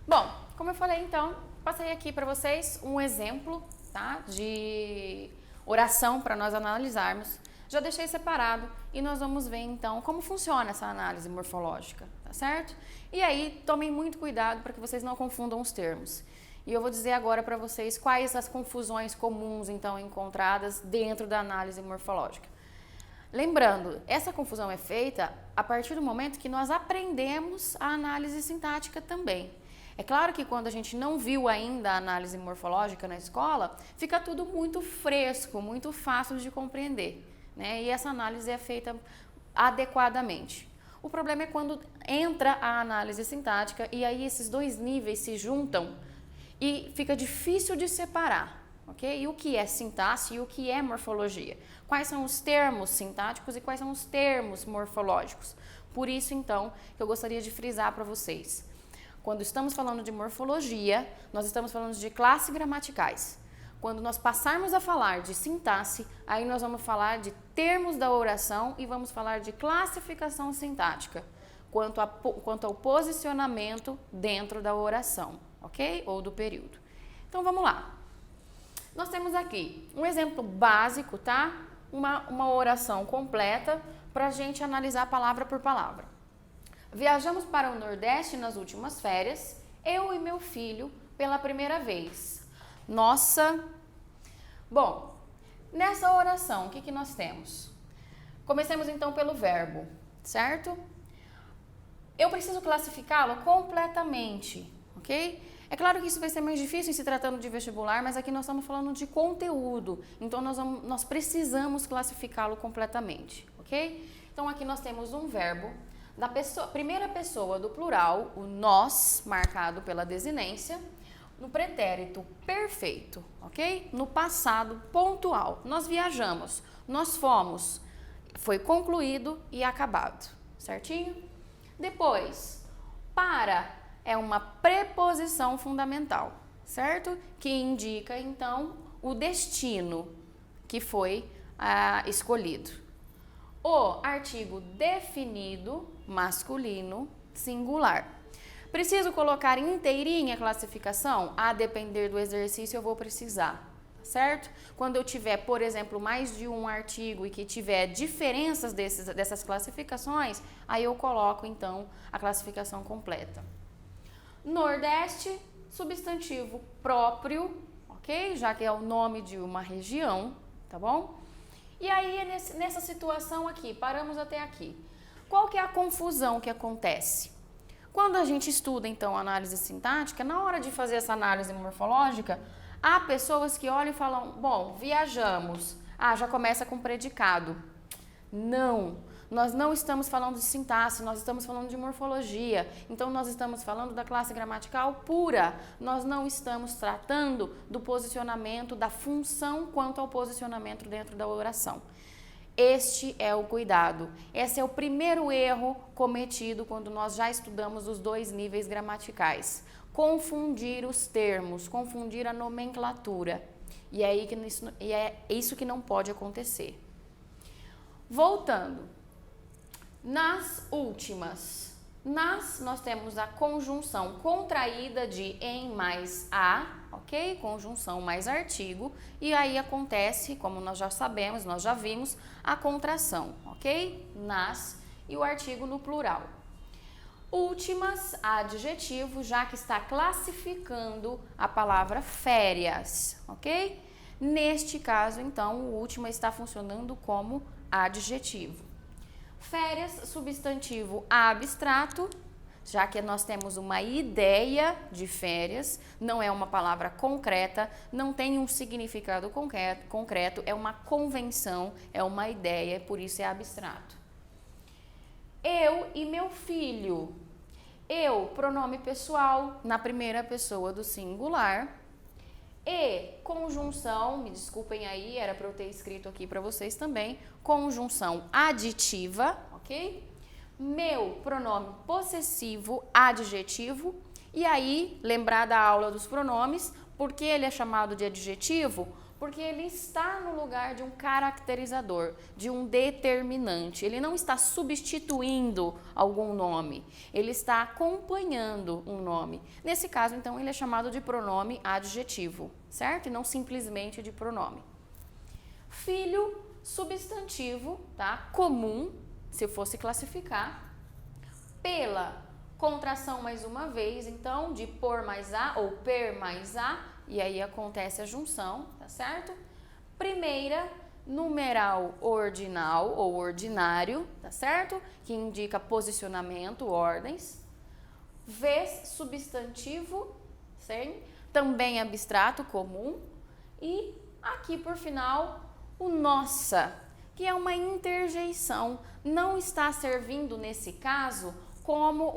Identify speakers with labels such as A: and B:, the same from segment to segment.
A: Bom, como eu falei então, passei aqui para vocês um exemplo, tá, de oração para nós analisarmos. Já deixei separado e nós vamos ver então como funciona essa análise morfológica, tá certo? E aí, tomem muito cuidado para que vocês não confundam os termos. E eu vou dizer agora para vocês quais as confusões comuns então encontradas dentro da análise morfológica. Lembrando, essa confusão é feita a partir do momento que nós aprendemos a análise sintática também. É claro que quando a gente não viu ainda a análise morfológica na escola, fica tudo muito fresco, muito fácil de compreender, né? E essa análise é feita adequadamente. O problema é quando entra a análise sintática e aí esses dois níveis se juntam e fica difícil de separar, ok? E o que é sintaxe e o que é morfologia? Quais são os termos sintáticos e quais são os termos morfológicos? Por isso, então, que eu gostaria de frisar para vocês. Quando estamos falando de morfologia, nós estamos falando de classes gramaticais. Quando nós passarmos a falar de sintaxe, aí nós vamos falar de termos da oração e vamos falar de classificação sintática, quanto ao posicionamento dentro da oração, ok? Ou do período. Então, vamos lá. Nós temos aqui um exemplo básico, tá? Uma oração completa para a gente analisar palavra por palavra. Viajamos para o Nordeste nas últimas férias, eu e meu filho, pela primeira vez. Nossa! Bom, nessa oração, o que nós temos? Comecemos então pelo verbo, certo? Eu preciso classificá-lo completamente, ok? É claro que isso vai ser mais difícil em se tratando de vestibular, mas aqui nós estamos falando de conteúdo, então nós precisamos classificá-lo completamente, ok? Então aqui nós temos um verbo da primeira pessoa do plural, o nós, marcado pela desinência, no pretérito perfeito, ok? No passado pontual, nós viajamos, nós fomos, foi concluído e acabado, certinho? Depois, para é uma preposição fundamental, certo? Que indica, então, o destino que foi escolhido. O artigo definido, masculino, singular. Preciso colocar inteirinha a classificação? A depender do exercício eu vou precisar, certo? Quando eu tiver, por exemplo, mais de um artigo e que tiver diferenças dessas classificações, aí eu coloco, então, a classificação completa. Nordeste, substantivo próprio, ok? Já que é o nome de uma região, tá bom? E aí, nessa situação aqui, paramos até aqui. Qual que é a confusão que acontece? Quando a gente estuda, então, análise sintática, na hora de fazer essa análise morfológica, há pessoas que olham e falam, bom, viajamos. Ah, já começa com predicado. Não, nós não estamos falando de sintaxe, nós estamos falando de morfologia. Então, nós estamos falando da classe gramatical pura. Nós não estamos tratando do posicionamento, da função quanto ao posicionamento dentro da oração. Este é o cuidado. Esse é o primeiro erro cometido quando nós já estudamos os dois níveis gramaticais. Confundir os termos, confundir a nomenclatura. E é isso que não pode acontecer. Voltando. Nas últimas. Nós temos a conjunção contraída de em mais a, ok? Conjunção mais artigo. E aí acontece, como nós já sabemos, nós já vimos, a contração, ok? Nas e o artigo no plural. Últimas, adjetivo, já que está classificando a palavra férias, ok? Neste caso, então, o última está funcionando como adjetivo. Férias, substantivo abstrato, já que nós temos uma ideia de férias, não é uma palavra concreta, não tem um significado concreto, é uma convenção, é uma ideia, por isso é abstrato. Eu e meu filho. Eu, pronome pessoal, na primeira pessoa do singular. E, conjunção, me desculpem aí, era para eu ter escrito aqui para vocês também, conjunção aditiva, ok? Meu, pronome possessivo, adjetivo. E aí, lembrar da aula dos pronomes, por que ele é chamado de adjetivo? Porque ele está no lugar de um caracterizador, de um determinante. Ele não está substituindo algum nome, ele está acompanhando um nome. Nesse caso, então, ele é chamado de pronome adjetivo, certo? E não simplesmente de pronome. Filho, substantivo, tá? Comum, se eu fosse classificar, pela contração mais uma vez, então, de por mais a ou per mais a, e aí acontece a junção, tá certo? Primeira, numeral ordinal ou ordinário, tá certo? Que indica posicionamento, ordens. Vez, substantivo, certo? Também abstrato, comum. E aqui por final, o nossa, que é uma interjeição. Não está servindo nesse caso como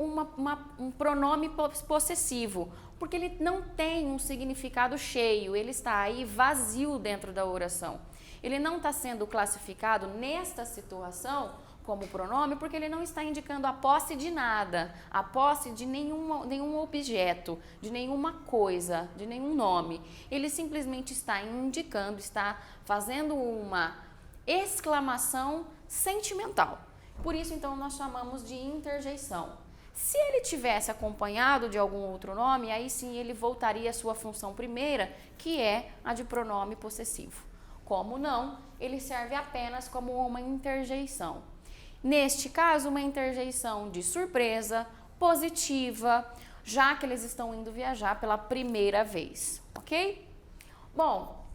A: um pronome possessivo, porque ele não tem um significado cheio, ele está aí vazio dentro da oração. Ele não está sendo classificado nesta situação como pronome, porque ele não está indicando a posse de nada, a posse de nenhum objeto, de nenhuma coisa, de nenhum nome. Ele simplesmente está indicando, está fazendo uma exclamação sentimental. Por isso, então, nós chamamos de interjeição. Se ele tivesse acompanhado de algum outro nome, aí sim ele voltaria à sua função primeira, que é a de pronome possessivo. Como não, ele serve apenas como uma interjeição. Neste caso, uma interjeição de surpresa, positiva, já que eles estão indo viajar pela primeira vez, ok? Bom,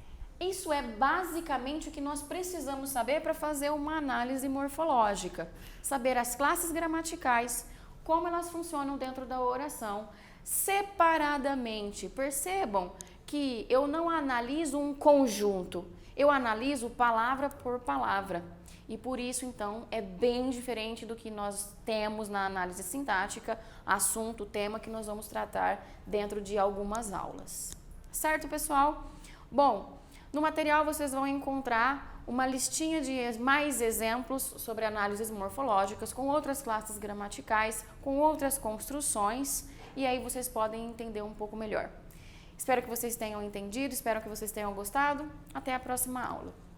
A: isso é basicamente o que nós precisamos saber para fazer uma análise morfológica. Saber as classes gramaticais, como elas funcionam dentro da oração, separadamente. Percebam que eu não analiso um conjunto, eu analiso palavra por palavra. E por isso, então, é bem diferente do que nós temos na análise sintática, assunto, tema que nós vamos tratar dentro de algumas aulas. Certo, pessoal? Bom, no material vocês vão encontrar uma listinha de mais exemplos sobre análises morfológicas com outras classes gramaticais, com outras construções, e aí vocês podem entender um pouco melhor. Espero que vocês tenham entendido, espero que vocês tenham gostado. Até a próxima aula.